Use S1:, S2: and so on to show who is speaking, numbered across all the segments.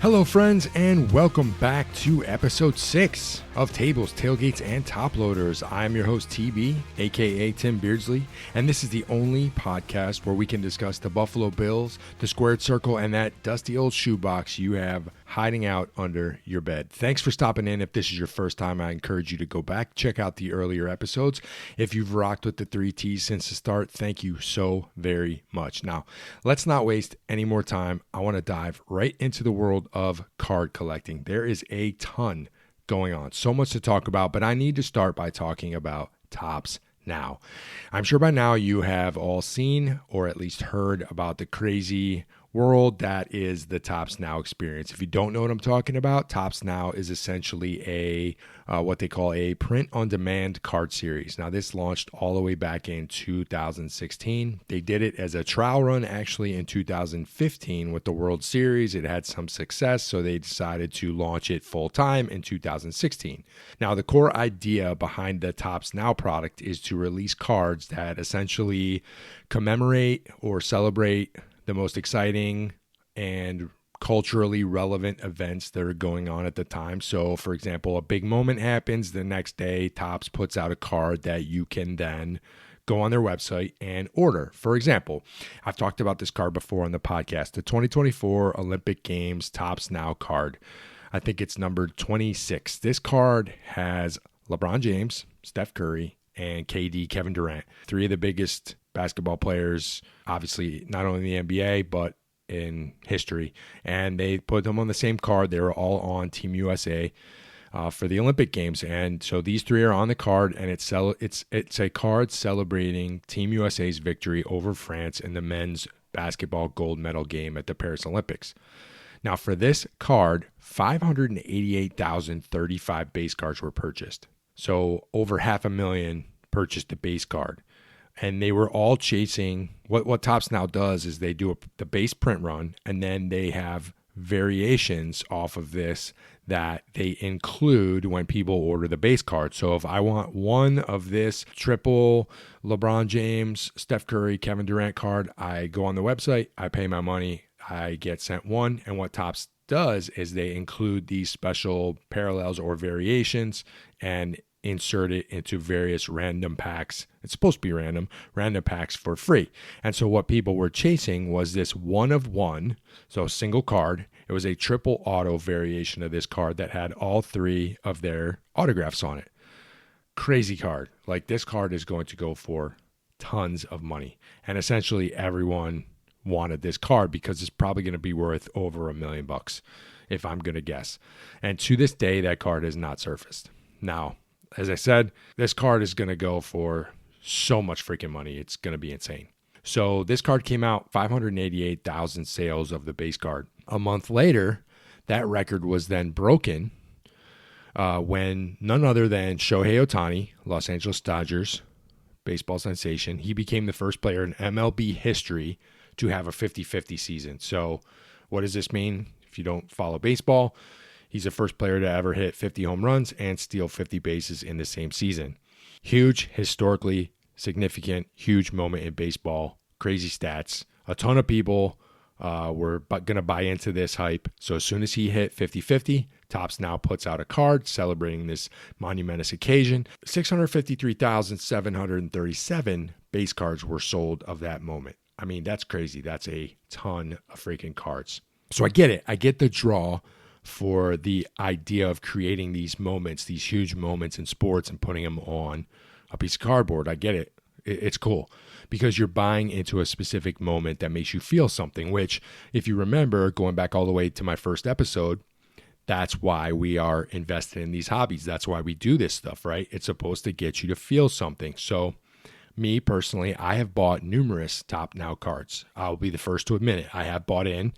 S1: Hello, friends, and welcome back to episode 6 of Tables, Tailgates, and Top Loaders. I'm your host, TB, aka Tim Beardsley, and this is the only podcast where we can discuss the Buffalo Bills, the squared circle, and that dusty old shoebox you have hiding out under your bed. Thanks for stopping in. If this is your first time, I encourage you to go back, check out the earlier episodes. If you've rocked with the 3 T's since the start, thank you so very much. Now, let's not waste any more time. I want to dive right into the world of card collecting. There is a ton going on, so much to talk about, but I need to start by talking about Topps Now. I'm sure by now you have all seen or at least heard about the crazy world that is the Topps Now experience. If you don't know what I'm talking about, Topps Now is essentially a what they call a print-on-demand card series. Now, this launched all the way back in 2016. They did it as a trial run actually in 2015 with the World Series. It had some success, so they decided to launch it full-time in 2016. Now, the core idea behind the Topps Now product is to release cards that essentially commemorate or celebrate the most exciting and culturally relevant events that are going on at the time. So, for example, a big moment happens the next day, Topps puts out a card that you can then go on their website and order. For example, I've talked about this card before on the podcast, the 2024 Olympic Games Topps Now card. I think it's numbered 26. This card has LeBron James, Steph Curry, and KD, Kevin Durant, 3 of the biggest basketball players, obviously not only in the NBA, but in history. And they put them on the same card. They were all on Team USA for the Olympic Games. And so these 3 are on the card, and it's a card celebrating Team USA's victory over France in the men's basketball gold medal game at the Paris Olympics. Now, for this card, 588,035 base cards were purchased. So over 500,000 purchased the base card. And they were all chasing, what Topps Now does is they do the base print run, and then they have variations off of this that they include when people order the base card. So if I want one of this triple LeBron James, Steph Curry, Kevin Durant card, I go on the website, I pay my money, I get sent one. And what Topps does is they include these special parallels or variations and insert it into various random packs. It's supposed to be random packs for free. And so what people were chasing was this one of one, so a single card. It was a triple auto variation of this card that had all 3 of their autographs on it. Crazy card. Like, this card is going to go for tons of money. And essentially everyone wanted this card because it's probably going to be worth over $1 million, if I'm going to guess. And to this day, that card has not surfaced. Now, as I said, this card is going to go for so much freaking money. It's going to be insane. So this card came out, 588,000 sales of the base card. A month later, that record was then broken when none other than Shohei Ohtani, Los Angeles Dodgers baseball sensation, he became the first player in MLB history to have a 50-50 season. So what does this mean? If you don't follow baseball, he's the first player to ever hit 50 home runs and steal 50 bases in the same season. Huge, historically significant, huge moment in baseball. Crazy stats. A ton of people were going to buy into this hype. So as soon as he hit 50-50, Topps Now puts out a card celebrating this monumentous occasion. 653,737 base cards were sold of that moment. I mean, that's crazy. That's a ton of freaking cards. So I get it. I get the draw for the idea of creating these moments, these huge moments in sports and putting them on a piece of cardboard. I get it. It's cool because you're buying into a specific moment that makes you feel something, which, if you remember, going back all the way to my first episode, that's why we are invested in these hobbies. That's why we do this stuff, right? It's supposed to get you to feel something. So me personally, I have bought numerous Topps Now cards. I'll be the first to admit it. I have bought in.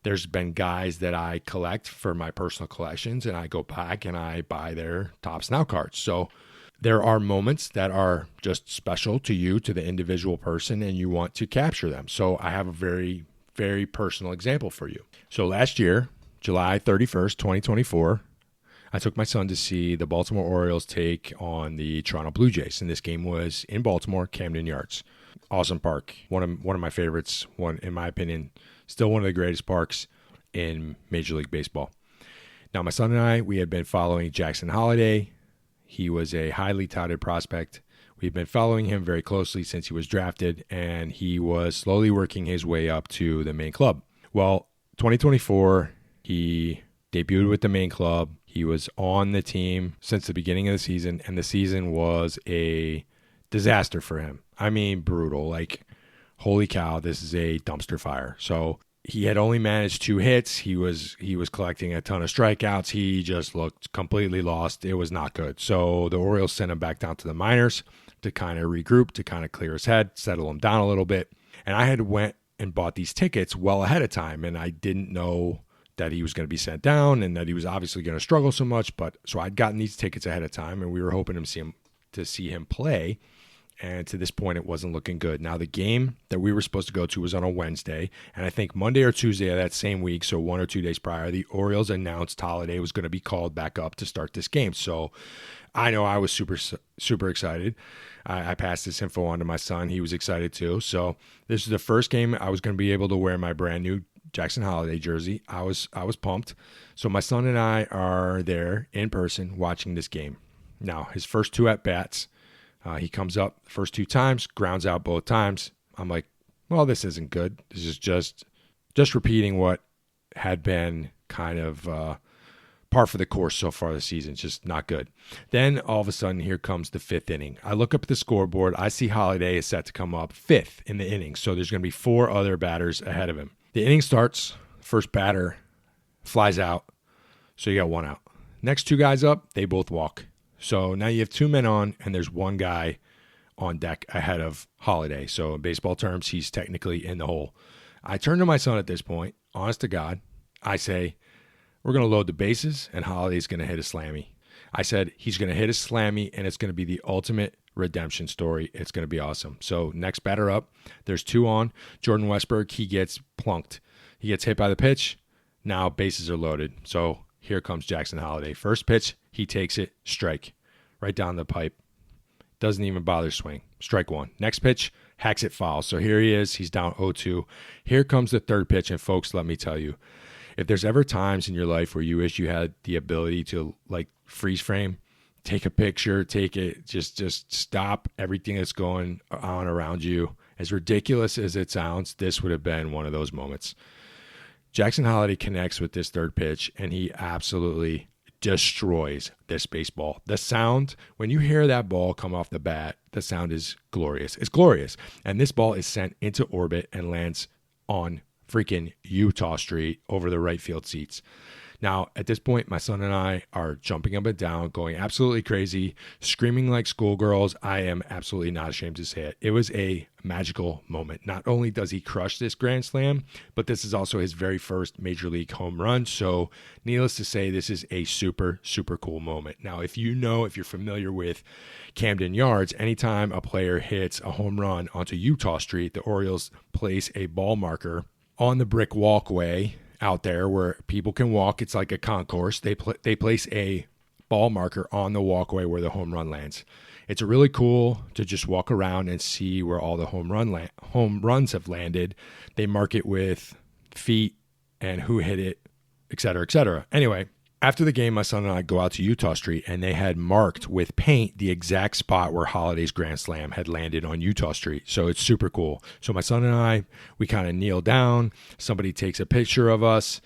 S1: There's been guys that I collect for my personal collections, and I go back and I buy their Topps Now cards. So there are moments that are just special to you, to the individual person, and you want to capture them. So I have a very, very personal example for you. So last year, July 31st, 2024, I took my son to see the Baltimore Orioles take on the Toronto Blue Jays, and this game was in Baltimore, Camden Yards. Awesome park. One of my favorites. One, in my opinion, still one of the greatest parks in Major League Baseball. Now, my son and I, we had been following Jackson Holliday. He was a highly touted prospect. We've been following him very closely since he was drafted, and he was slowly working his way up to the main club. Well, 2024, he debuted with the main club. He was on the team since the beginning of the season, and the season was a disaster for him. I mean, brutal. Like, holy cow, this is a dumpster fire. So he had only managed 2 hits. He was collecting a ton of strikeouts. He just looked completely lost. It was not good. So the Orioles sent him back down to the minors to kind of regroup, to kind of clear his head, settle him down a little bit. And I had went and bought these tickets well ahead of time, and I didn't know that he was going to be sent down and that he was obviously going to struggle so much. But so I'd gotten these tickets ahead of time, and we were hoping to see him play. And to this point, it wasn't looking good. Now, the game that we were supposed to go to was on a Wednesday, and I think Monday or Tuesday of that same week, so 1 or 2 days prior, the Orioles announced Holliday was going to be called back up to start this game. So I know I was super excited. I passed this info on to my son. He was excited too. So this is the first game I was going to be able to wear my brand new Jackson Holliday jersey. I was pumped. So my son and I are there in person watching this game. Now, his first 2 at-bats, he comes up the first 2 times, grounds out both times. I'm like, well, this isn't good. This is just repeating what had been kind of par for the course so far this season. It's just not good. Then all of a sudden, here comes the 5th inning. I look up at the scoreboard. I see Holliday is set to come up 5th in the inning. So there's going to be 4 other batters ahead of him. The inning starts. First batter flies out. So you got 1 out. Next 2 guys up, they both walk. So now you have 2 men on, and there's 1 guy on deck ahead of Holliday. So in baseball terms, he's technically in the hole. I turn to my son at this point, honest to God. I say, we're going to load the bases, and Holliday's going to hit a slammy. I said, he's going to hit a slammy, and it's going to be the ultimate redemption story. It's going to be awesome. So next batter up, there's 2 on. Jordan Westberg, he gets plunked. He gets hit by the pitch. Now bases are loaded. So here comes Jackson Holliday. First pitch, he takes it, strike, right down the pipe. Doesn't even bother swing. Strike 1. Next pitch, hacks it foul. So here he is. He's down 0-2. Here comes the 3rd pitch. And folks, let me tell you, if there's ever times in your life where you wish you had the ability to like freeze frame, take a picture, take it, just stop everything that's going on around you. As ridiculous as it sounds, this would have been one of those moments. Jackson Holliday connects with this 3rd pitch, and he absolutely destroys this baseball. The sound, when you hear that ball come off the bat, the sound is glorious. It's glorious. And this ball is sent into orbit and lands on freaking Utah Street over the right field seats. Now, at this point, my son and I are jumping up and down, going absolutely crazy, screaming like schoolgirls. I am absolutely not ashamed to say it. It was a magical moment. Not only does he crush this grand slam, but this is also his very first major league home run. So needless to say, this is a super, super cool moment. Now, if you're familiar with Camden Yards, anytime a player hits a home run onto Utah Street, the Orioles place a ball marker on the brick walkway out there where people can walk. It's like a concourse. They place a ball marker on the walkway where the home run lands. It's really cool to just walk around and see where all the home runs have landed. They mark it with feet and who hit it, et cetera, et cetera. Anyway, after the game, my son and I go out to Utah Street, and they had marked with paint the exact spot where Holliday's grand slam had landed on Utah Street. So it's super cool. So my son and I, we kind of kneel down. Somebody takes a picture of us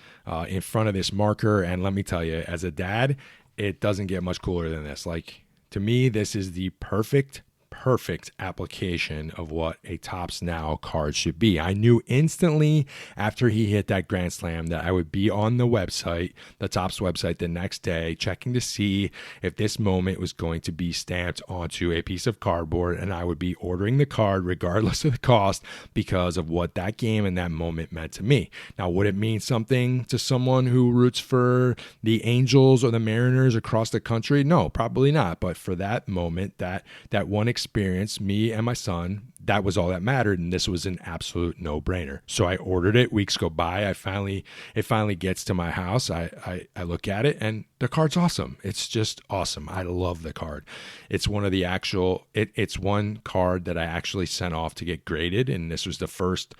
S1: in front of this marker. And let me tell you, as a dad, it doesn't get much cooler than this. Like, to me, this is the perfect application of what a Topps Now card should be. I knew instantly after he hit that grand slam that I would be on the website, the Topps website, the next day, checking to see if this moment was going to be stamped onto a piece of cardboard, and I would be ordering the card regardless of the cost because of what that game and that moment meant to me. Now, would it mean something to someone who roots for the Angels or the Mariners across the country? No, probably not. But for that moment, that one experience, me and my son, that was all that mattered, and this was an absolute no-brainer. So I ordered it. Weeks go by. It finally gets to my house. I look at it, and the card's awesome. It's just awesome. I love the card. It's one of the it's one card that I actually sent off to get graded, and this was the first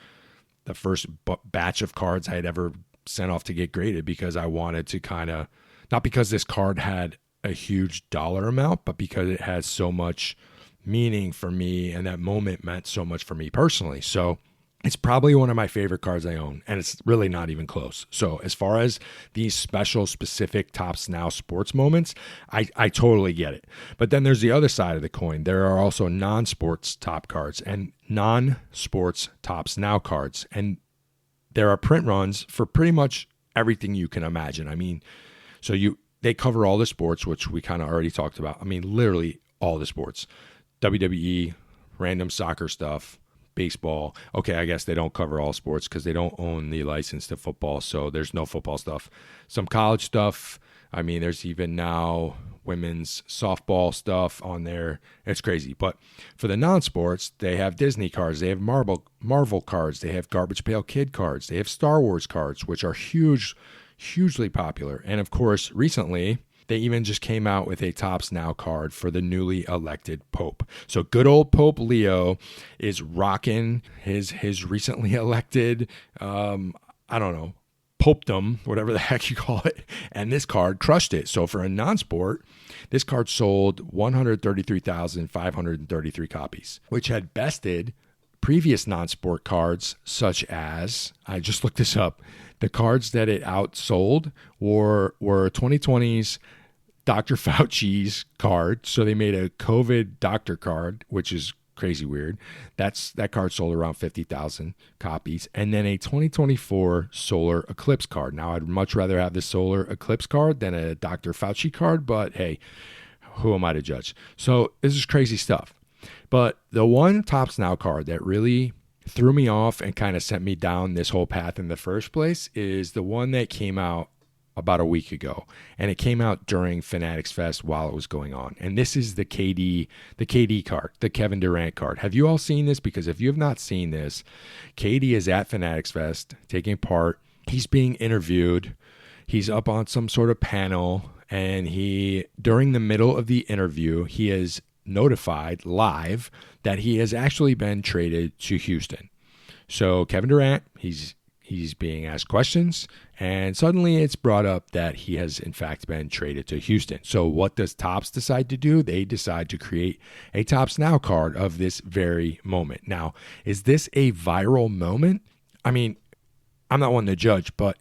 S1: batch of cards I had ever sent off to get graded because I wanted to kind of, not because this card had a huge dollar amount, but because it has so much meaning for me and that moment meant so much for me personally. So it's probably one of my favorite cards I own, and it's really not even close. So as far as these special, specific Topps Now sports moments, I totally get it. But then there's the other side of the coin. There are also non-sports top cards and non-sports Topps Now cards. And there are print runs for pretty much everything you can imagine. I mean, they cover all the sports, which we kind of already talked about. I mean, literally all the sports. WWE, random soccer stuff, baseball. Okay, I guess they don't cover all sports because they don't own the license to football, so there's no football stuff. Some college stuff. I mean, there's even now women's softball stuff on there. It's crazy. But for the non-sports, they have Disney cards, they have Marvel cards, they have Garbage Pail Kid cards, they have Star Wars cards, which are hugely popular. And of course, recently, they even just came out with a Topps Now card for the newly elected Pope. So good old Pope Leo is rocking his recently elected, popedom, whatever the heck you call it. And this card crushed it. So for a non-sport, this card sold 133,533 copies, which had bested previous non-sport cards such as, I just looked this up, the cards that it outsold were 2020's Dr. Fauci's card. So they made a COVID doctor card, which is crazy weird. That card sold around 50,000 copies. And then a 2024 solar eclipse card. Now, I'd much rather have the solar eclipse card than a Dr. Fauci card, but hey, who am I to judge? So this is crazy stuff. But the one Topps Now card that really threw me off and kind of sent me down this whole path in the first place is the one that came out about a week ago, and it came out during Fanatics Fest while it was going on. And this is the KD card, the Kevin Durant card. Have you all seen this? Because if you have not seen this, KD is at Fanatics Fest taking part. He's being interviewed. He's up on some sort of panel, and during the middle of the interview, he is notified live that he has actually been traded to Houston. So Kevin Durant, he's being asked questions, and suddenly it's brought up that he has in fact been traded to Houston. So what does Topps decide to do? They decide to create a Topps Now card of this very moment. Now, is this a viral moment? I mean, I'm not one to judge, but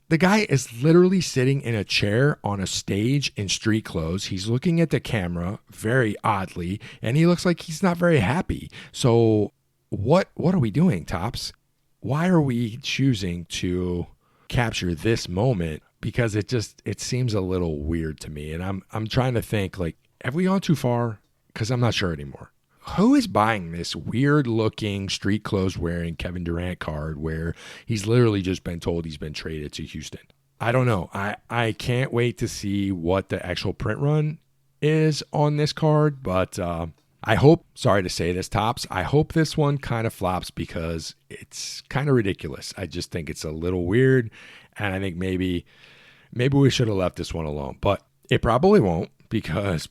S1: the guy is literally sitting in a chair on a stage in street clothes. He's looking at the camera very oddly, and he looks like he's not very happy. So what are we doing, Topps? Why are we choosing to capture this moment? Because it seems a little weird to me. And I'm trying to think, like, have we gone too far? Because I'm not sure anymore. Who is buying this weird looking street clothes wearing Kevin Durant card where he's literally just been told he's been traded to Houston? I don't know. I can't wait to see what the actual print run is on this card, but I hope, sorry to say this, Topps, I hope this one kind of flops because it's kind of ridiculous. I just think it's a little weird, and I think maybe we should have left this one alone, but it probably won't because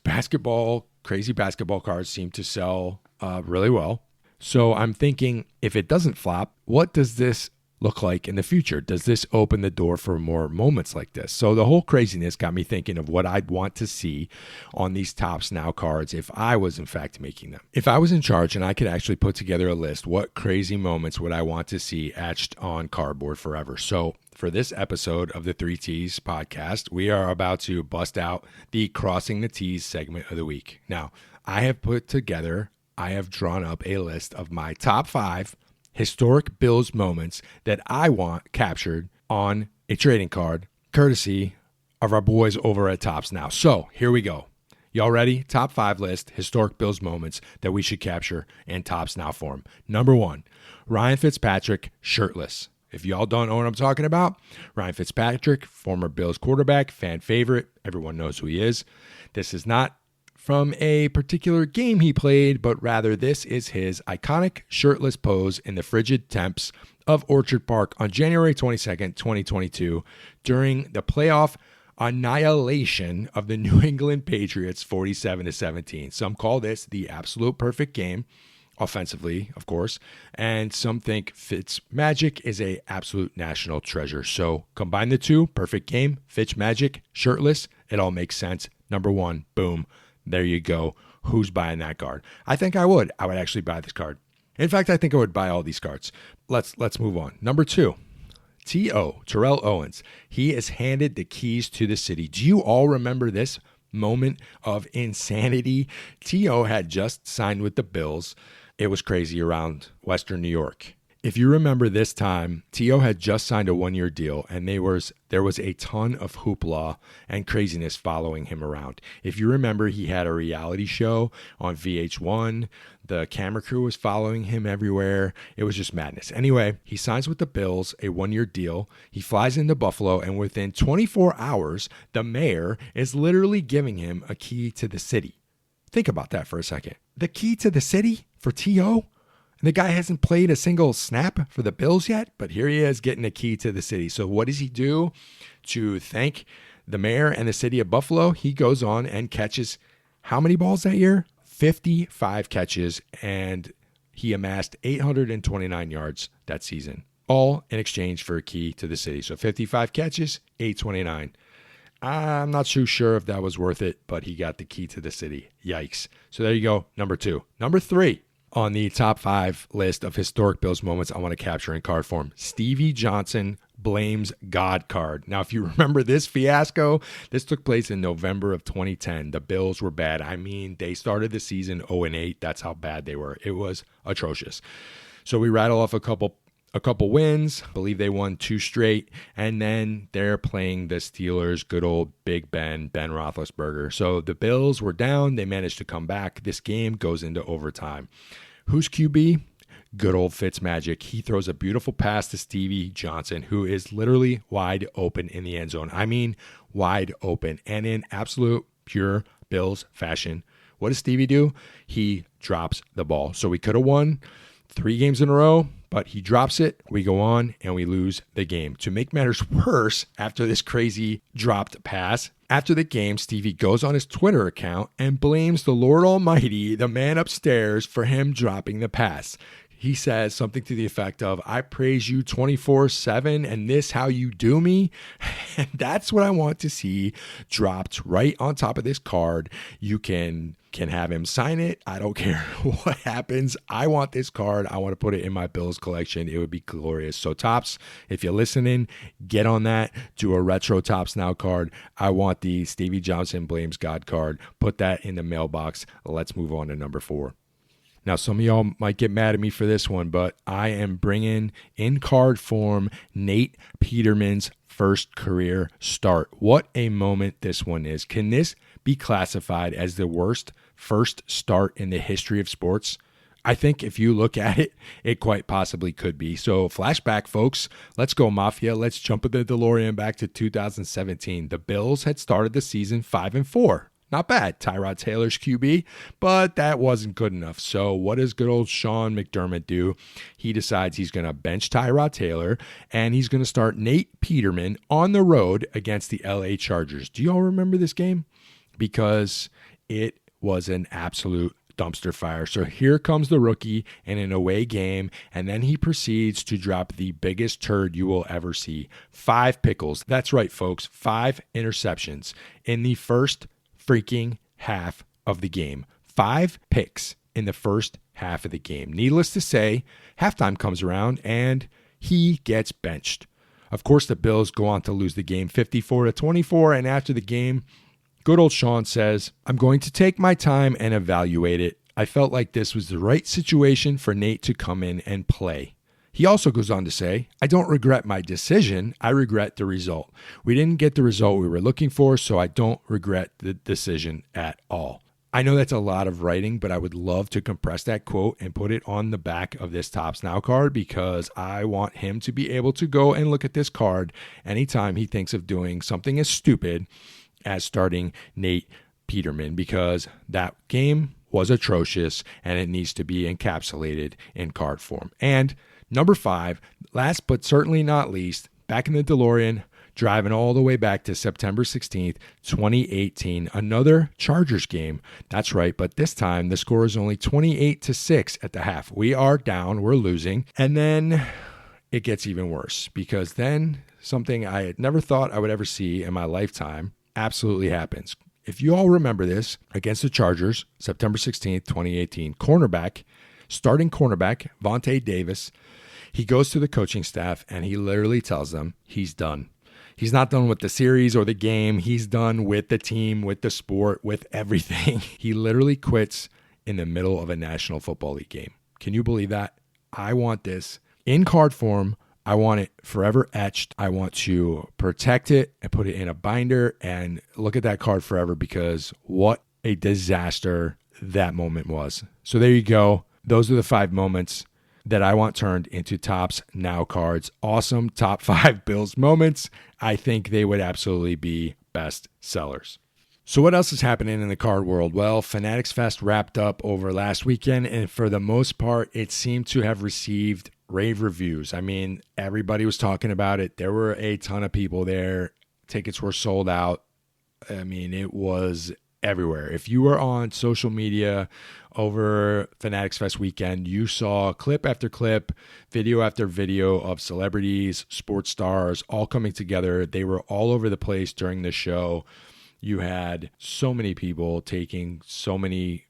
S1: crazy basketball cards seem to sell really well. So I'm thinking, if it doesn't flop, what does this look like in the future? Does this open the door for more moments like this? So the whole craziness got me thinking of what I'd want to see on these Topps Now cards if I was in fact making them. If I was in charge and I could actually put together a list, what crazy moments would I want to see etched on cardboard forever? So for this episode of the 3Ts podcast, we are about to bust out the Crossing the T's segment of the week. Now, I have drawn up a list of my top 5 historic Bills moments that I want captured on a trading card, courtesy of our boys over at Topps Now. So here we go. Y'all ready? Top 5 list, historic Bills moments that we should capture in Topps Now form. Number 1, Ryan Fitzpatrick shirtless. If y'all don't know what I'm talking about, Ryan Fitzpatrick, former Bills quarterback, fan favorite. Everyone knows who he is. This is not from a particular game he played, but rather this is his iconic shirtless pose in the frigid temps of Orchard Park on January 22nd, 2022, during the playoff annihilation of the New England Patriots 47-17. Some call this the absolute perfect game. offensively, of course, and some think Fitzmagic is a absolute national treasure. So combine the two, perfect game, Fitzmagic, shirtless, it all makes sense. Number one, boom, there you go. Who's buying that card? I think I would. I would actually buy this card. In fact, I think I would buy all these cards. Let's move on. Number 2, T.O., Terrell Owens. He is handed the keys to the city. Do you all remember this moment of insanity? T.O. had just signed with the Bills. It was crazy around Western New York. If you remember this time, T.O. had just signed a 1-year deal, and there was a ton of hoopla and craziness following him around. If you remember, he had a reality show on VH1. The camera crew was following him everywhere. It was just madness. Anyway, he signs with the Bills, a 1-year deal. He flies into Buffalo, and within 24 hours, the mayor is literally giving him a key to the city. Think about that for a second. The key to the city for T.O.? The guy hasn't played a single snap for the Bills yet, but here he is getting a key to the city. So what does he do to thank the mayor and the city of Buffalo? He goes on and catches how many balls that year? 55 catches, and he amassed 829 yards that season, all in exchange for a key to the city. So 55 catches, 829. I'm not too sure if that was worth it, but he got the key to the city. Yikes. So there you go, number 2. Number 3. On the top 5 list of historic Bills moments I want to capture in card form, Stevie Johnson blames God card. Now, if you remember this fiasco, this took place in November of 2010. The Bills were bad. I mean, they started the season 0-8. That's how bad they were. It was atrocious. So we rattle off a couple wins. I believe they won 2 straight. And then they're playing the Steelers, good old Big Ben Roethlisberger. So the Bills were down. They managed to come back. This game goes into overtime. Who's QB? Good old Fitzmagic. He throws a beautiful pass to Stevie Johnson, who is literally wide open in the end zone. I mean, wide open. And in absolute pure Bills fashion, what does Stevie do? He drops the ball. So we could have won 3 games in a row, but he drops it. We go on and we lose the game. To make matters worse, after this crazy dropped pass, after the game, Stevie goes on his Twitter account and blames the Lord Almighty, the man upstairs, for him dropping the pass. He says something to the effect of, I praise you 24/7 and this how you do me. And that's what I want to see dropped right on top of this card. You can have him sign it. I don't care what happens. I want this card. I want to put it in my Bills collection. It would be glorious. So Topps, if you're listening, get on that. Do a retro Topps Now card. I want the Stevie Johnson blames God card. Put that in the mailbox. Let's move on to number 4. Now, some of y'all might get mad at me for this one, but I am bringing in card form Nate Peterman's first career start. What a moment this one is. Can this be classified as the worst first start in the history of sports? I think if you look at it, it quite possibly could be. So flashback, folks. Let's go, Mafia. Let's jump in the DeLorean back to 2017. The Bills had started the season 5-4. Not bad, Tyrod Taylor's QB, but that wasn't good enough. So what does good old Sean McDermott do? He decides he's going to bench Tyrod Taylor, and he's going to start Nate Peterman on the road against the LA Chargers. Do you all remember this game? Because it was an absolute dumpster fire. So here comes the rookie in an away game, and then he proceeds to drop the biggest turd you will ever see. 5 pickles. That's right, folks. 5 interceptions in the first freaking half of the game. 5 picks in the first half of the game. Needless to say, halftime comes around and he gets benched. Of course, the Bills go on to lose the game 54-24, and after the game, good old Sean says, I'm going to take my time and evaluate it. I felt like this was the right situation for Nate to come in and play. He also goes on to say, I don't regret my decision. I regret the result. We didn't get the result we were looking for, so I don't regret the decision at all. I know that's a lot of writing, but I would love to compress that quote and put it on the back of this Topps Now card, because I want him to be able to go and look at this card anytime he thinks of doing something as stupid as starting Nate Peterman, because that game was atrocious and it needs to be encapsulated in card form. And number 5, last but certainly not least, back in the DeLorean, driving all the way back to September 16th, 2018, another Chargers game. That's right, but this time the score is only 28-6 at the half. We are down, we're losing, and then it gets even worse because then something I had never thought I would ever see in my lifetime absolutely happens. If you all remember this, against the Chargers, September 16th, 2018, starting cornerback, Vontae Davis, he goes to the coaching staff and he literally tells them he's done. He's not done with the series or the game. He's done with the team, with the sport, with everything. He literally quits in the middle of a National Football League game. Can you believe that? I want this in card form. I want it forever etched. I want to protect it and put it in a binder and look at that card forever because what a disaster that moment was. So there you go. Those are the 5 moments that I want turned into Topps Now cards. Awesome top 5 Bills moments. I think they would absolutely be best sellers. So what else is happening in the card world? Well, Fanatics Fest wrapped up over last weekend, and for the most part, it seemed to have received rave reviews. I mean, everybody was talking about it. There were a ton of people there. Tickets were sold out. I mean, it was everywhere. If you were on social media over Fanatics Fest weekend, you saw clip after clip, video after video of celebrities, sports stars all coming together. They were all over the place during the show. You had so many people taking so many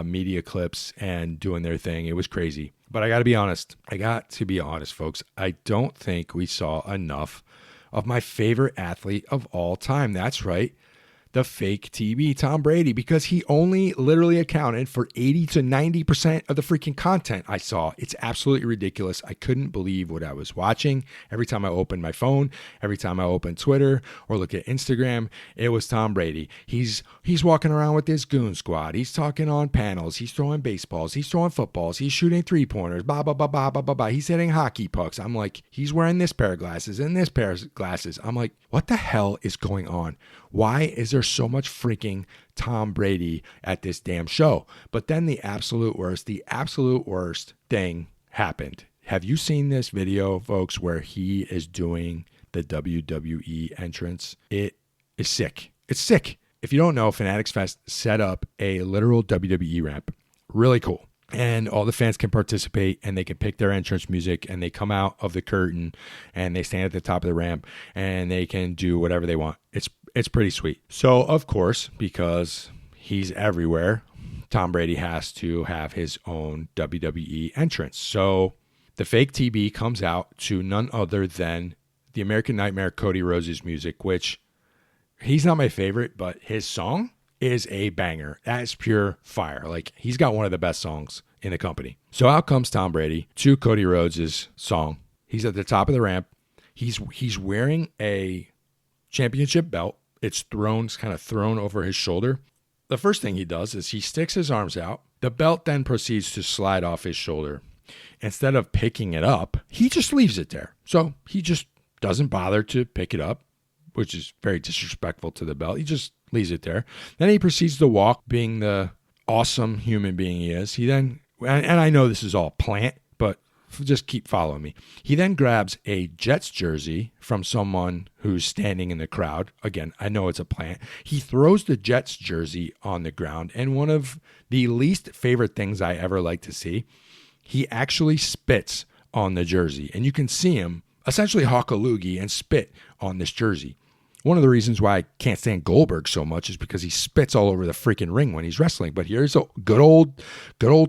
S1: media clips and doing their thing. It was crazy. But I got to be honest, folks. I don't think we saw enough of my favorite athlete of all time. That's right. The fake TB, Tom Brady, because he only literally accounted for 80 to 90% of the freaking content I saw. It's absolutely ridiculous. I couldn't believe what I was watching. Every time I opened my phone, every time I opened Twitter or look at Instagram, it was Tom Brady. He's walking around with his goon squad. He's talking on panels. He's throwing baseballs. He's throwing footballs. He's shooting 3-pointers. Blah, blah, blah, blah, blah, blah, blah. He's hitting hockey pucks. I'm like, he's wearing this pair of glasses and this pair of glasses. I'm like, what the hell is going on? Why is there so much freaking Tom Brady at this damn show? But then the absolute worst thing happened. Have you seen this video, folks, where he is doing the WWE entrance? It is sick. It's sick. If you don't know, Fanatics Fest set up a literal WWE ramp. Really cool. And all the fans can participate and they can pick their entrance music and they come out of the curtain and they stand at the top of the ramp and they can do whatever they want. It's pretty sweet. So, of course, because he's everywhere, Tom Brady has to have his own WWE entrance. So the fake TB comes out to none other than the American Nightmare Cody Rhodes' music, which he's not my favorite, but his song is a banger. That is pure fire. Like, he's got one of the best songs in the company. So out comes Tom Brady to Cody Rhodes' song. He's at the top of the ramp. He's wearing a championship belt. It's kind of thrown over his shoulder. The first thing he does is he sticks his arms out. The belt then proceeds to slide off his shoulder. Instead of picking it up, he just leaves it there. So he just doesn't bother to pick it up, which is very disrespectful to the belt. He just leaves it there. Then he proceeds to walk, being the awesome human being he is. He then, and I know this is all plant, but just keep following me. He then grabs a Jets jersey from someone who's standing in the crowd. Again, I know it's a plant. He throws the Jets jersey on the ground, and one of the least favorite things I ever like to see, he actually spits on the jersey, and you can see him essentially hawk a loogie and spit on this jersey. One of the reasons why I can't stand Goldberg so much is because he spits all over the freaking ring when he's wrestling. But here's a good old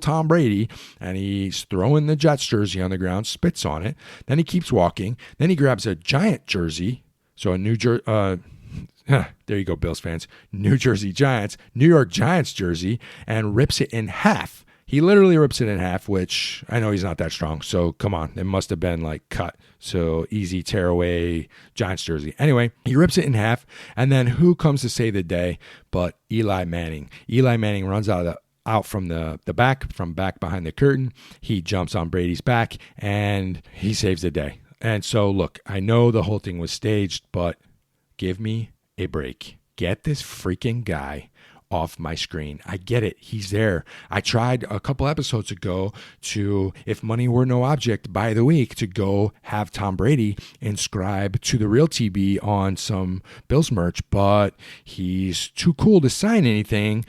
S1: Tom Brady, and he's throwing the Jets jersey on the ground, spits on it. Then he keeps walking. Then he grabs a Giant jersey, so a there you go, Bills fans, New York Giants jersey, and rips it in half. He literally rips it in half, which I know he's not that strong. So come on, it must have been like cut. So easy tear away Giants jersey. Anyway, he rips it in half. And then who comes to save the day but Eli Manning? Eli Manning runs out from the back, from back behind the curtain. He jumps on Brady's back and he saves the day. And so look, I know the whole thing was staged, but give me a break. Get this freaking guy off my screen. I get it. He's there. I tried a couple episodes ago to, if money were no object by the week, to go have Tom Brady inscribe to the real TB on some Bills merch, but he's too cool to sign anything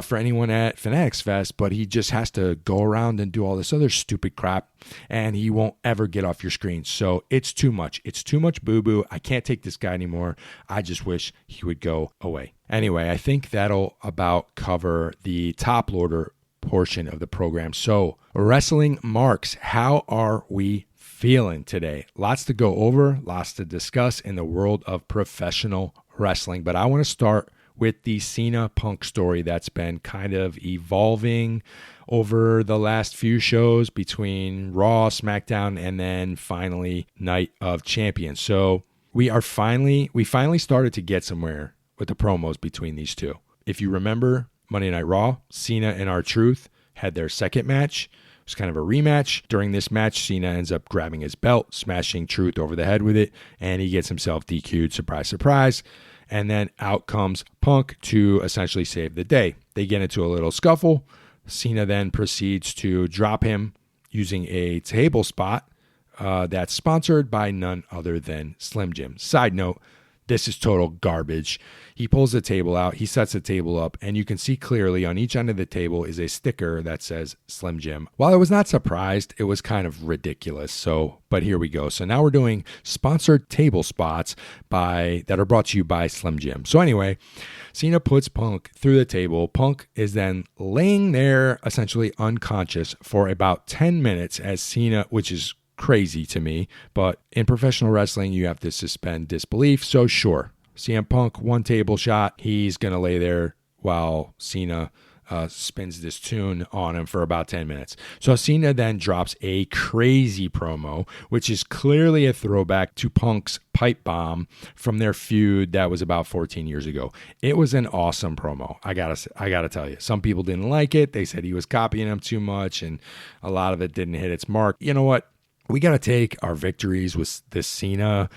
S1: for anyone at Fanatics Fest, but he just has to go around and do all this other stupid crap, and he won't ever get off your screen. So it's too much. It's too much boo-boo. I can't take this guy anymore. I just wish he would go away. Anyway, I think that'll about cover the top loader portion of the program. So, wrestling marks, how are we feeling today? Lots to go over, lots to discuss in the world of professional wrestling. But I want to start with the Cena Punk story that's been kind of evolving over the last few shows between Raw, SmackDown, and then finally Night of Champions. So we finally started to get somewhere with the promos between these two. If you remember Monday Night Raw, Cena and R-Truth had their second match. It was kind of a rematch. During this match, Cena ends up grabbing his belt, smashing Truth over the head with it, and he gets himself DQ'd. Surprise, surprise. And then out comes Punk to essentially save the day. They get into a little scuffle. Cena then proceeds to drop him using a table spot that's sponsored by none other than Slim Jim. Side note, this is total garbage. He pulls the table out, he sets the table up, and you can see clearly on each end of the table is a sticker that says Slim Jim. While I was not surprised, it was kind of ridiculous. But here we go. So now we're doing sponsored table spots that are brought to you by Slim Jim. So anyway, Cena puts Punk through the table. Punk is then laying there essentially unconscious for about 10 minutes as Cena, which is crazy to me, but in professional wrestling, you have to suspend disbelief. So sure, CM Punk, one table shot. He's going to lay there while Cena spins this tune on him for about 10 minutes. So Cena then drops a crazy promo, which is clearly a throwback to Punk's pipe bomb from their feud that was about 14 years ago. It was an awesome promo. I gotta tell you, some people didn't like it. They said he was copying him too much, and a lot of it didn't hit its mark. You know what? We got to take our victories with this Cena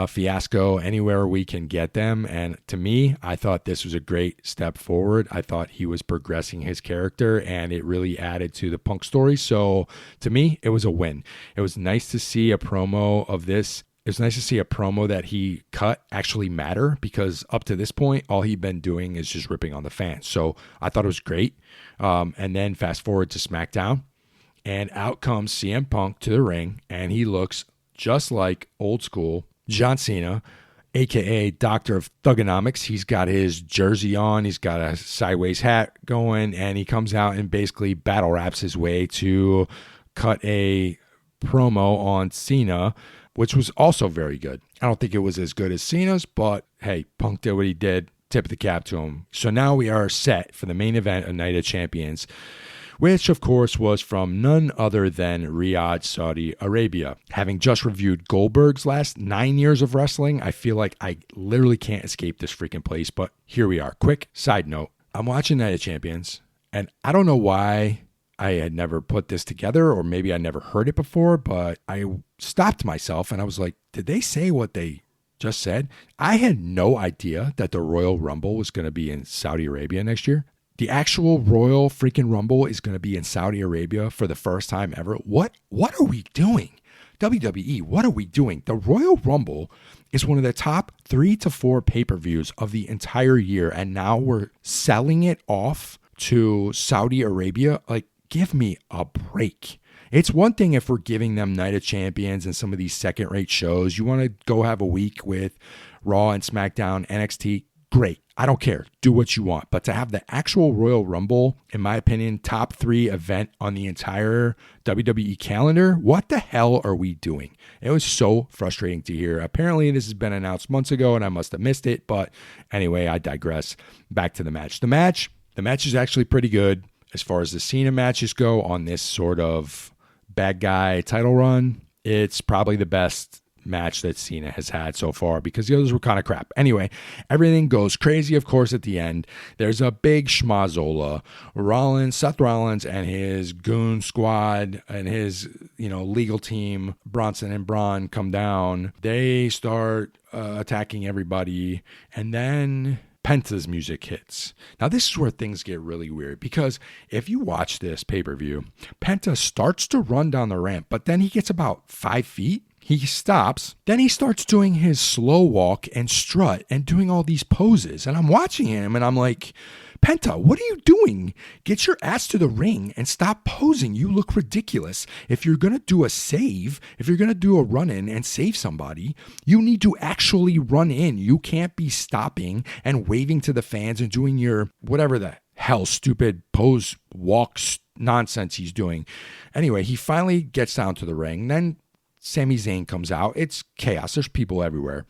S1: fiasco anywhere we can get them. And to me, I thought this was a great step forward. I thought he was progressing his character, and it really added to the Punk story. So to me, it was a win. It was nice to see a promo of this. It was nice to see a promo that he cut actually matter, because up to this point, all he'd been doing is just ripping on the fans. So I thought it was great. And then fast forward to SmackDown. And out comes CM Punk to the ring, and he looks just like old school John Cena, a.k.a. Doctor of Thugonomics. He's got his jersey on, he's got a sideways hat going, and he comes out and basically battle raps his way to cut a promo on Cena, which was also very good. I don't think it was as good as Cena's, but hey, Punk did what he did. Tip of the cap to him. So now we are set for the main event of Night of Champions, which of course was from none other than Riyadh, Saudi Arabia. Having just reviewed Goldberg's last 9 years of wrestling, I feel like I literally can't escape this freaking place, but here we are. Quick side note, I'm watching Night of Champions, and I don't know why I had never put this together, or maybe I never heard it before, but I stopped myself and I was like, did they say what they just said? I had no idea that the Royal Rumble was going to be in Saudi Arabia next year. The actual Royal freaking Rumble is going to be in Saudi Arabia for the first time ever. What are we doing? WWE, what are we doing? The Royal Rumble is one of the top 3 to 4 pay-per-views of the entire year, and now we're selling it off to Saudi Arabia. Like, give me a break. It's one thing if we're giving them Night of Champions and some of these second-rate shows. You want to go have a week with Raw and SmackDown, NXT, great. I don't care. Do what you want. But to have the actual Royal Rumble, in my opinion, top 3 event on the entire WWE calendar, what the hell are we doing? It was so frustrating to hear. Apparently, this has been announced months ago, and I must have missed it. But anyway, I digress. Back to the match. The match is actually pretty good as far as the Cena matches go on this sort of bad guy title run. It's probably the best match that Cena has had so far, because the others were kind of crap. Anyway, everything goes crazy, of course, at the end. There's a big schmazola. Seth Rollins and his goon squad and his, legal team, Bronson and Braun, come down. They start attacking everybody. And then Penta's music hits. Now, this is where things get really weird because if you watch this pay-per-view, Penta starts to run down the ramp, but then he gets about 5 feet. He stops. Then he starts doing his slow walk and strut and doing all these poses. And I'm watching him and I'm like, Penta, what are you doing? Get your ass to the ring and stop posing. You look ridiculous. If you're going to do a save, if you're going to do a run in and save somebody, you need to actually run in. You can't be stopping and waving to the fans and doing your whatever the hell stupid pose walks nonsense he's doing. Anyway, he finally gets down to the ring. Then Sami Zayn comes out. It's chaos. There's people everywhere.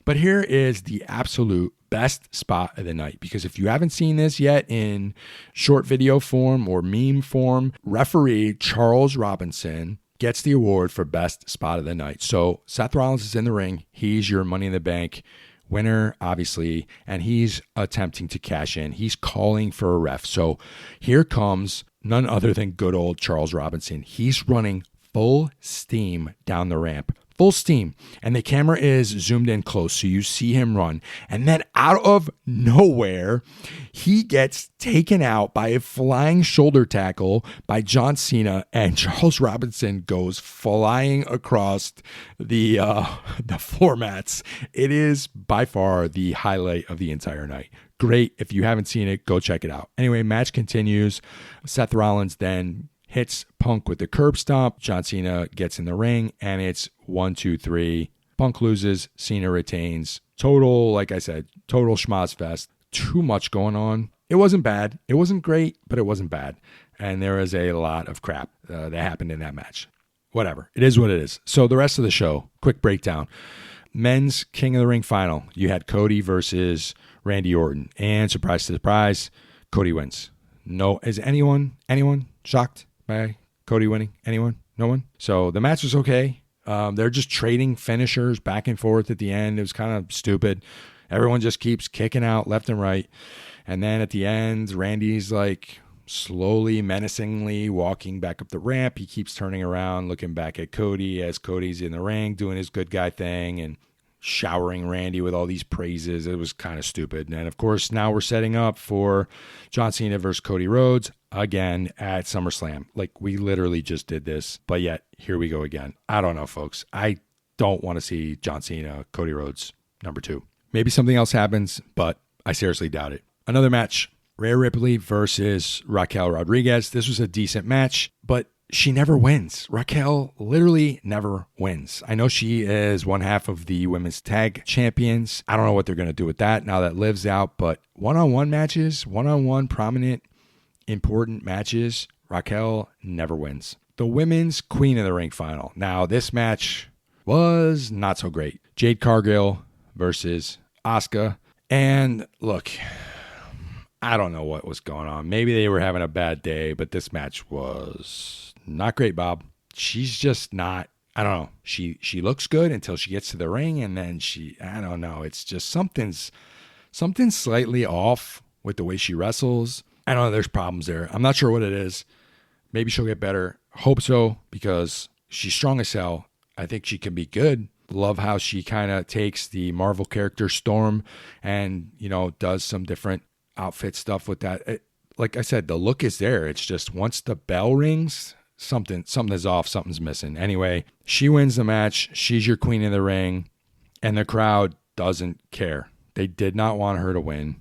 S1: But here is the absolute best spot of the night, because if you haven't seen this yet in short video form or meme form, referee Charles Robinson gets the award for best spot of the night. So Seth Rollins is in the ring. He's your Money in the Bank winner, obviously, and he's attempting to cash in. He's calling for a ref. So here comes none other than good old Charles Robinson. He's running full steam down the ramp. Full steam. And the camera is zoomed in close, so you see him run. And then out of nowhere, he gets taken out by a flying shoulder tackle by John Cena, and Charles Robinson goes flying across the floor mats. It is by far the highlight of the entire night. Great. If you haven't seen it, go check it out. Anyway, match continues. Seth Rollins then hits Punk with the curb stomp. John Cena gets in the ring, and it's 1, 2, 3. Punk loses. Cena retains. Total, like I said, total schmoz fest. Too much going on. It wasn't bad. It wasn't great, but it wasn't bad. And there is a lot of crap that happened in that match. Whatever. It is what it is. So the rest of the show, quick breakdown. Men's King of the Ring final. You had Cody versus Randy Orton. And surprise to surprise, Cody wins. No, is anyone shocked by Cody winning? Anyone? No one? So the match was okay. They're just trading finishers back and forth at the end. It was kind of stupid. Everyone just keeps kicking out left and right. And then at the end, Randy's like slowly, menacingly walking back up the ramp. He keeps turning around, looking back at Cody as Cody's in the ring, doing his good guy thing and showering Randy with all these praises. It was kind of stupid. And of course, now we're setting up for John Cena versus Cody Rhodes again at SummerSlam. Like, we literally just did this, but yet here we go again. I don't know, folks. I don't want to see John Cena, Cody Rhodes, number 2. Maybe something else happens, but I seriously doubt it. Another match, Rhea Ripley versus Raquel Rodriguez. This was a decent match, but she never wins. Raquel literally never wins. I know she is one half of the women's tag champions. I don't know what they're going to do with that now that Liv's out, but one-on-one matches, one-on-one prominent, important matches, Raquel never wins. The women's Queen of the Ring final. Now, this match was not so great. Jade Cargill versus Asuka. And look, I don't know what was going on. Maybe they were having a bad day, but this match was not great, Bob. She's just not, I don't know. She looks good until she gets to the ring, and then I don't know. It's just something's slightly off with the way she wrestles. I don't know. There's problems there. I'm not sure what it is. Maybe she'll get better. Hope so, because she's strong as hell. I think she can be good. Love how she kind of takes the Marvel character Storm and, does some different outfit stuff with that. Like I said, the look is there. It's just once the bell rings, something is off, something's missing. Anyway, she wins the match. She's your Queen of the Ring, and the crowd doesn't care. They did not want her to win.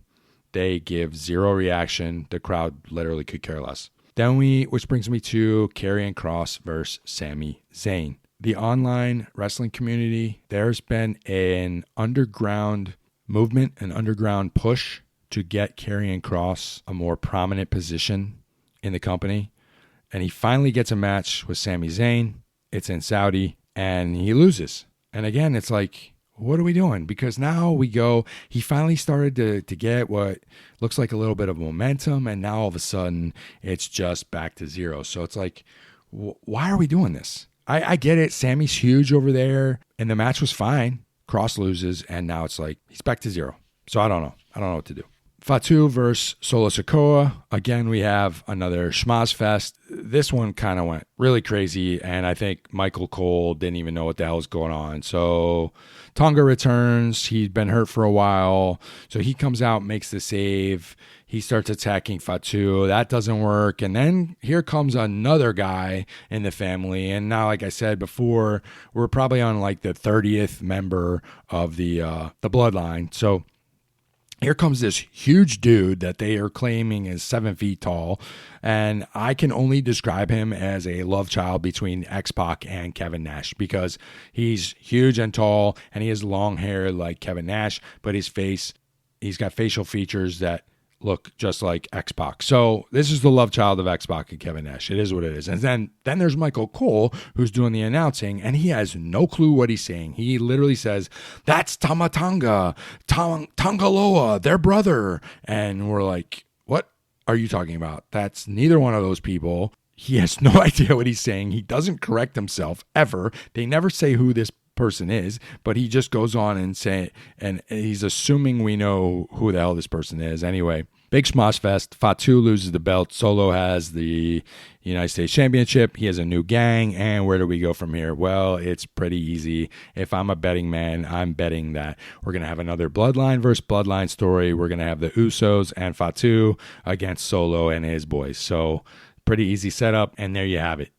S1: They give zero reaction. The crowd literally could care less. Which brings me to Karrion Kross versus Sami Zayn. The online wrestling community, there's been an underground movement, an underground push to get Karrion Kross a more prominent position in the company. And he finally gets a match with Sami Zayn. It's in Saudi, and he loses. And again, it's like, what are we doing? Because now he finally started to get what looks like a little bit of momentum, and now all of a sudden, it's just back to zero. So it's like, why are we doing this? I get it. Sammy's huge over there, and the match was fine. Kross loses, and now it's like, he's back to zero. So I don't know. I don't know what to do. Fatu versus Solo Sikoa. Again, we have another schmaz fest. This one kind of went really crazy, and I think Michael Cole didn't even know what the hell was going on. So Tonga returns. He'd been hurt for a while. So he comes out, makes the save. He starts attacking Fatu. That doesn't work. And then here comes another guy in the family. And now, like I said before, we're probably on like the 30th member of the bloodline. So here comes this huge dude that they are claiming is 7 feet tall. And I can only describe him as a love child between X-Pac and Kevin Nash, because he's huge and tall and he has long hair like Kevin Nash, but his face, he's got facial features that look just like X-Pac. So this is the love child of X-Pac and Kevin Nash. It is what it is. And then there's Michael Cole, who's doing the announcing, and he has no clue what he's saying. He literally says, "That's Tamatanga, Tangaloa, their brother." And we're like, what are you talking about? That's neither one of those people. He has no idea what he's saying. He doesn't correct himself ever. They never say who this person is, but he just goes on and say, and he's assuming we know who the hell this person is. Anyway, big schmoz fest. Fatu loses the belt. Solo has the United States Championship. He has a new gang. And where do we go from here? Well, it's pretty easy. If I'm a betting man, I'm betting that we're going to have another bloodline versus bloodline story. We're going to have the Usos and Fatu against Solo and his boys. So pretty easy setup. And there you have it.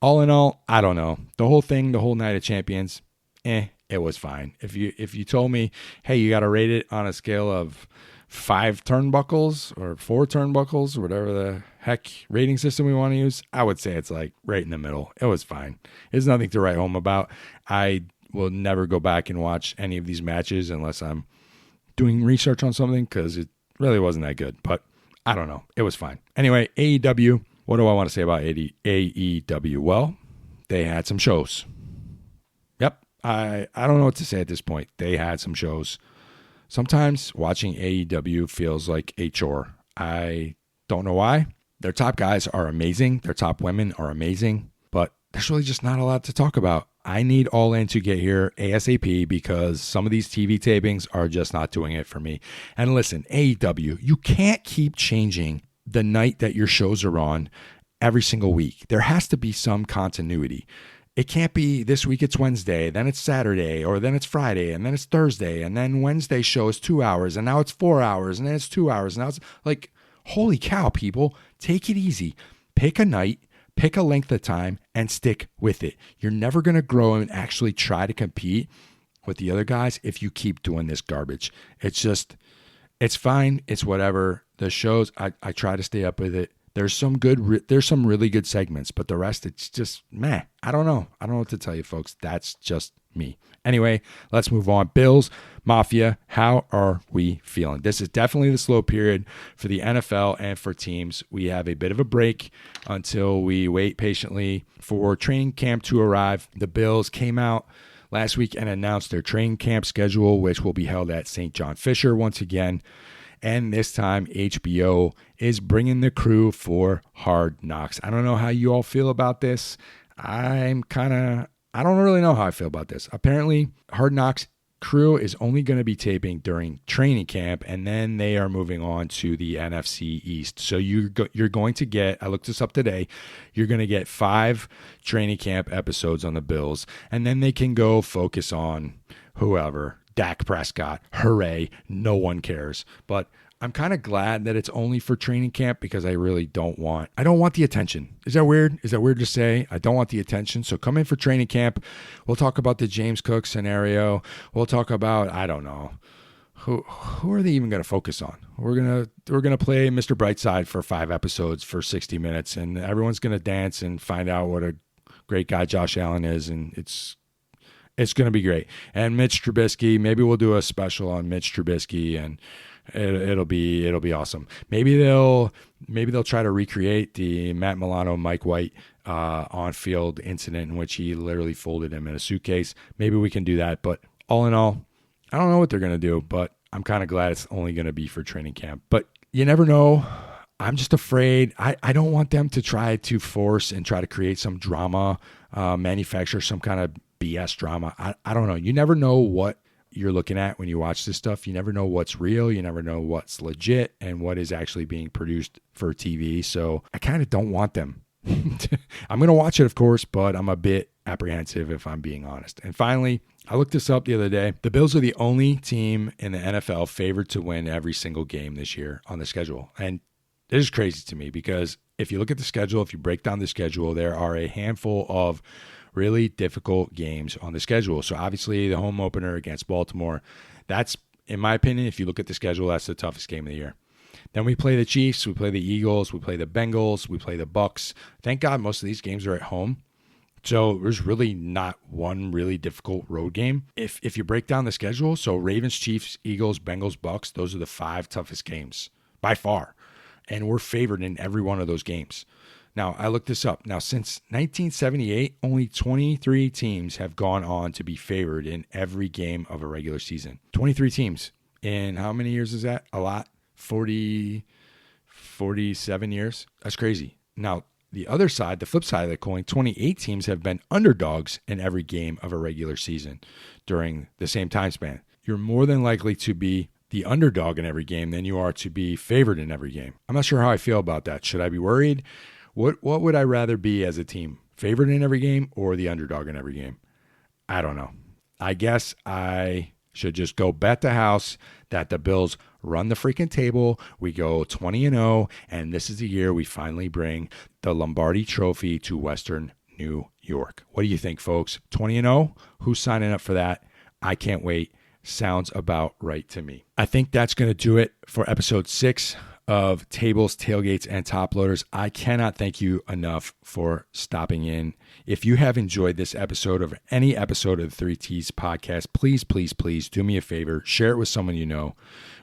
S1: All in all, I don't know. The whole thing, the whole Night of Champions, it was fine. If you told me, hey, you got to rate it on a scale of 5 turnbuckles or 4 turnbuckles, or whatever the heck rating system we want to use, I would say it's like right in the middle. It was fine. There's nothing to write home about. I will never go back and watch any of these matches unless I'm doing research on something, because it really wasn't that good. But I don't know. It was fine. Anyway, AEW. What do I want to say about AEW? Well, they had some shows. I don't know what to say at this point. They had some shows. Sometimes watching AEW feels like a chore. I don't know why. Their top guys are amazing. Their top women are amazing. But there's really just not a lot to talk about. I need All In to get here ASAP, because some of these TV tapings are just not doing it for me. And listen, AEW, you can't keep changing the night that your shows are on every single week. There has to be some continuity. It can't be this week it's Wednesday, then it's Saturday, or then it's Friday, and then it's Thursday, and then Wednesday show is 2 hours, and now it's 4 hours, and then it's 2 hours. Now it's like, holy cow, people, take it easy. Pick a night, pick a length of time, and stick with it. You're never going to grow and actually try to compete with the other guys if you keep doing this garbage. It's just, it's fine. It's whatever. The shows, I try to stay up with it. There's some really good segments, but the rest, it's just meh. I don't know what to tell you, folks. That's just me. Anyway, let's move on. Bills, Mafia, how are we feeling? This is definitely the slow period for the NFL and for teams. We have a bit of a break until we wait patiently for training camp to arrive. The Bills came out last week and announced their training camp schedule, which will be held at St. John Fisher once again. And this time, HBO is bringing the crew for Hard Knocks. I don't know how you all feel about this. I don't really know how I feel about this. Apparently, Hard Knocks crew is only going to be taping during training camp, and then they are moving on to the NFC East. So you're going to get, I looked this up today, you're going to get 5 training camp episodes on the Bills, and then they can go focus on whoever. Dak Prescott, hooray, no one cares. But I'm kind of glad that it's only for training camp, because I really don't want the attention. Is that weird? Is that weird to say? I don't want the attention. So come in for training camp. We'll talk about the James Cook scenario. We'll talk about, I don't know, who are they even going to focus on? We're gonna play Mr. Brightside for 5 episodes for 60 minutes, and everyone's gonna dance and find out what a great guy Josh Allen is, and it's going to be great. And Mitch Trubisky, maybe we'll do a special on Mitch Trubisky, and it'll be awesome. Maybe they'll try to recreate the Matt Milano, Mike White on-field incident in which he literally folded him in a suitcase. Maybe we can do that. But all in all, I don't know what they're going to do, but I'm kind of glad it's only going to be for training camp. But you never know. I'm just afraid. I don't want them to try to force and try to create some drama, manufacture some kind of BS drama. I don't know. You never know what you're looking at when you watch this stuff. You never know what's real. You never know what's legit and what is actually being produced for TV. So I kind of don't want them. I'm going to watch it, of course, but I'm a bit apprehensive if I'm being honest. And finally, I looked this up the other day. The Bills are the only team in the NFL favored to win every single game this year on the schedule. And this is crazy to me because if you look at the schedule, if you break down the schedule, there are a handful of really difficult games on the schedule. So obviously the home opener against Baltimore, that's, in my opinion, if you look at the schedule, that's the toughest game of the year. Then we play the Chiefs, we play the Eagles, we play the Bengals, we play the Bucks. Thank God most of these games are at home. So there's really not one really difficult road game. If you break down the schedule, so Ravens, Chiefs, Eagles, Bengals, Bucks, those are the 5 toughest games by far. And we're favored in every one of those games. Now, I looked this up. Now, since 1978, only 23 teams have gone on to be favored in every game of a regular season. 23 teams. In how many years is that? A lot. 47 years. That's crazy. Now, the other side, the flip side of the coin, 28 teams have been underdogs in every game of a regular season during the same time span. You're more than likely to be the underdog in every game than you are to be favored in every game. I'm not sure how I feel about that. Should I be worried? What would I rather be as a team? Favored in every game or the underdog in every game? I don't know. I guess I should just go bet the house that the Bills run the freaking table. We go 20-0, and this is the year we finally bring the Lombardi Trophy to Western New York. What do you think, folks? 20-0? Who's signing up for that? I can't wait. Sounds about right to me. I think that's going to do it for episode 6 of Tables, Tailgates, and Top Loaders. I cannot thank you enough for stopping in. If you have enjoyed this episode of any episode of the 3 T's podcast, please, please, please do me a favor. Share it with someone you know,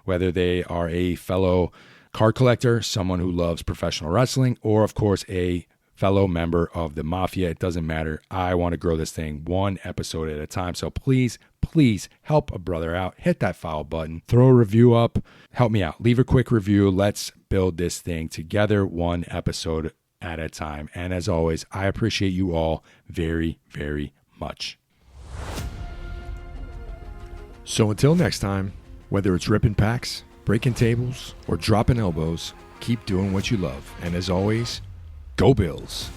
S1: whether they are a fellow card collector, someone who loves professional wrestling, or, of course, a fellow member of the Mafia. It doesn't matter. I want to grow this thing one episode at a time. So please, please help a brother out. Hit that follow button. Throw a review up. Help me out. Leave a quick review. Let's build this thing together one episode at a time. And as always, I appreciate you all very, very much. So until next time, whether it's ripping packs, breaking tables, or dropping elbows, keep doing what you love. And as always, go Bills.